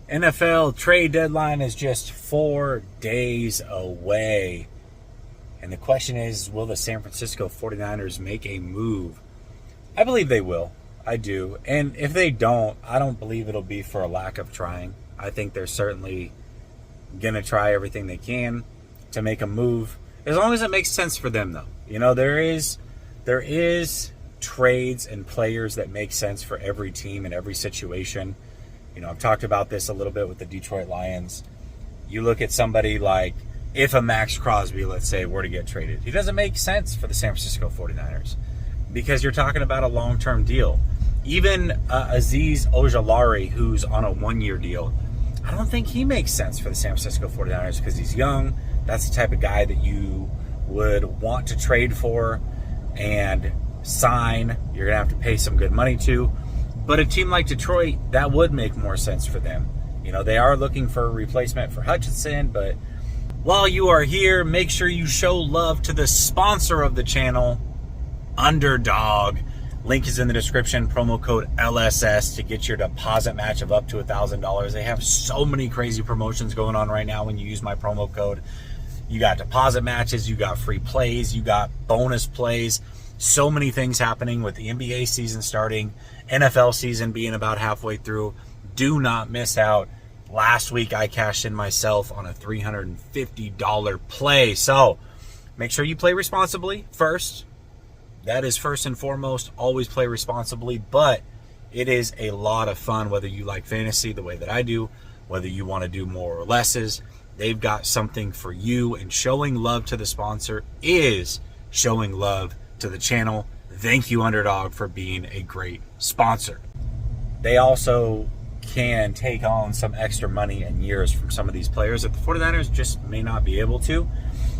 NFL trade deadline is just 4 days away. And the question is, will the San Francisco 49ers make a move? I believe they will. I do. And if they don't, I don't believe it'll be for a lack of trying. I think they're certainly going to try everything they can to make a move, as long as it makes sense for them, though. You know, there is trades and players that make sense for every team in every situation. You know, I've talked about this a little bit with the Detroit Lions. You look at somebody like, if a Max Crosby, let's say, were to get traded, he doesn't make sense for the San Francisco 49ers because you're talking about a long-term deal. Even Azeez Ojulari, who's on a one-year deal, I don't think he makes sense for the San Francisco 49ers because he's young. That's the type of guy that you would want to trade for and sign. You're going to have to pay some good money to. But a team like Detroit, that would make more sense for them. You know, they are looking for a replacement for Hutchinson, but while you are here, make sure you show love to the sponsor of the channel, Underdog. Link is in the description. Promo code LSS to get your deposit match of up to $1,000. They have so many crazy promotions going on right now when you use my promo code. You got deposit matches, you got free plays, you got bonus plays. So many things happening with the NBA season starting, NFL season being about halfway through. Do not miss out. Last week I cashed in myself on a $350 play. So make sure you play responsibly first. That is first and foremost. Always play responsibly, but it is a lot of fun, whether you like fantasy the way that I do, whether you want to do more or lesses. They've got something for you, and showing love to the sponsor is showing love to the channel. Thank you, Underdog, for being a great sponsor. They also can take on some extra money and years from some of these players that the 49ers just may not be able to.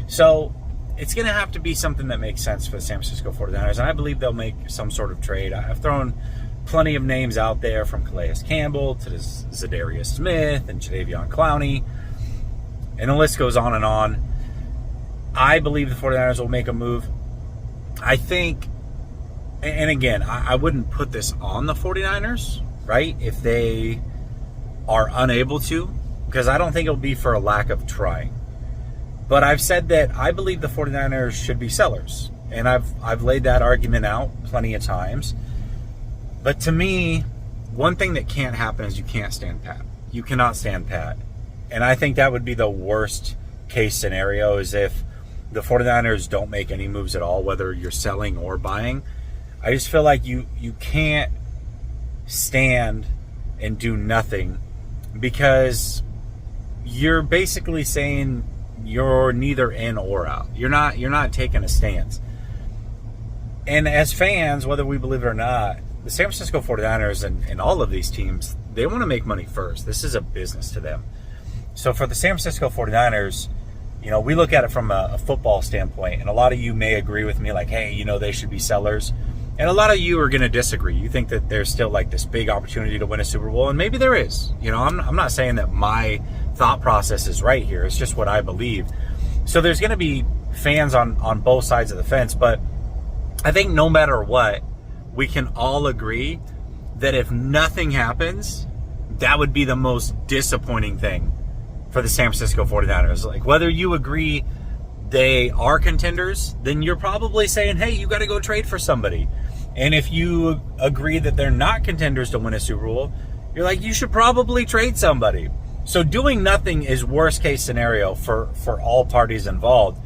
So it's going to have to be something that makes sense for the San Francisco 49ers, and I believe they'll make some sort of trade. I've thrown plenty of names out there, from Calais Campbell to Zadarius Smith and Jadeveon Clowney, and the list goes on and on. I believe the 49ers will make a move. I think, and again, I wouldn't put this on the 49ers, right, if they are unable to, because I don't think it'll be for a lack of trying. But I've said that I believe the 49ers should be sellers, and I've laid that argument out plenty of times. But to me, one thing that can't happen is you can't stand pat. You cannot stand pat. And I think that would be the worst case scenario, is if the 49ers don't make any moves at all, whether you're selling or buying. I just feel like you can't stand and do nothing, because you're basically saying you're neither in or out. You're not taking a stance. And as fans, whether we believe it or not, the San Francisco 49ers and all of these teams, they want to make money first. This is a business to them. So for the San Francisco 49ers, you know, we look at it from a football standpoint, and a lot of you may agree with me, like, hey, you know, they should be sellers. And a lot of you are going to disagree. You think that there's still like this big opportunity to win a Super Bowl, and maybe there is. You know, I'm not saying that my thought process is right here. It's just what I believe. So there's going to be fans on both sides of the fence, but I think no matter what, we can all agree that if nothing happens, that would be the most disappointing thing for the San Francisco 49ers. Like, whether you agree they are contenders, then you're probably saying, hey, you got to go trade for somebody. And if you agree that they're not contenders to win a Super Bowl, you're like, you should probably trade somebody. So doing nothing is worst case scenario for all parties involved,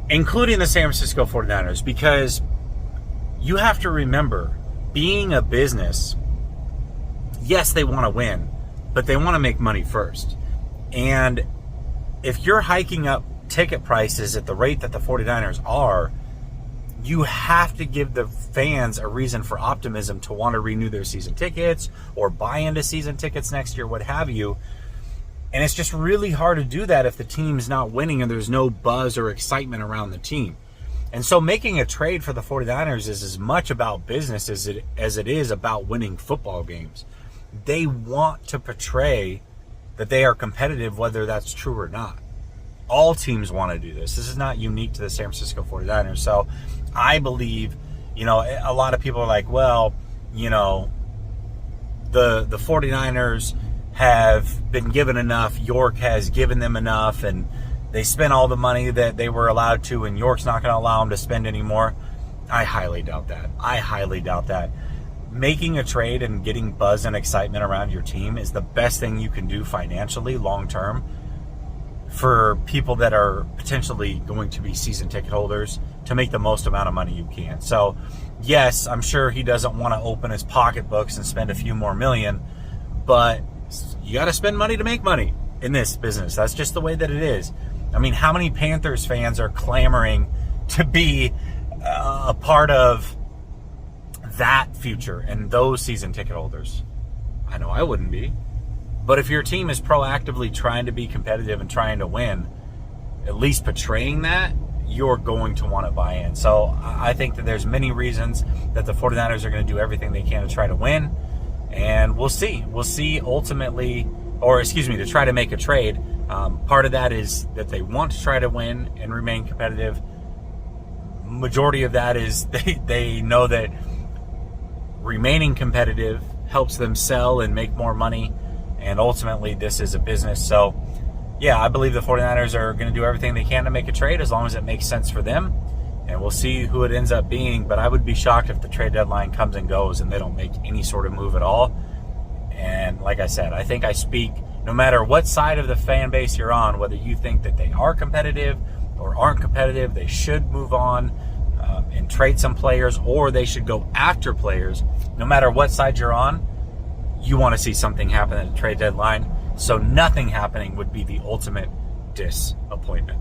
including the San Francisco 49ers, because you have to remember, being a business, yes, they want to win, but they want to make money first. And if you're hiking up ticket prices at the rate that the 49ers are, you have to give the fans a reason for optimism to want to renew their season tickets or buy into season tickets next year, what have you. And it's just really hard to do that if the team's not winning and there's no buzz or excitement around the team. And so making a trade for the 49ers is as much about business as it is about winning football games. They want to portray that they are competitive, whether that's true or not. All teams want to do this. This is not unique to the San Francisco 49ers. So I believe, you know, a lot of people are like, well, you know, the 49ers have been given enough. York has given them enough, and they spent all the money that they were allowed to, and York's not going to allow them to spend anymore. I highly doubt that. I highly doubt that. Making a trade and getting buzz and excitement around your team is the best thing you can do financially long term for people that are potentially going to be season ticket holders, to make the most amount of money you can. So yes, I'm sure he doesn't want to open his pocketbooks and spend a few more million, but you got to spend money to make money in this business. That's just the way that it is. I mean, how many Panthers fans are clamoring to be a part of that future and those season ticket holders? I know I wouldn't be. But if your team is proactively trying to be competitive and trying to win, at least portraying that, you're going to want to buy in. So I think that there's many reasons that the 49ers are going to do everything they can to try to win. And we'll see. We'll see ultimately, to try to make a trade. Part of that is that they want to try to win and remain competitive. Majority of that is they know that remaining competitive helps them sell and make more money. And ultimately, this is a business. So, yeah, I believe the 49ers are going to do everything they can to make a trade as long as it makes sense for them. And we'll see who it ends up being. But I would be shocked if the trade deadline comes and goes and they don't make any sort of move at all. And like I said, I think I speak no matter what side of the fan base you're on, whether you think that they are competitive or aren't competitive, they should move on and trade some players, or they should go after players. No matter what side you're on, you want to see something happen at the trade deadline. So nothing happening would be the ultimate disappointment.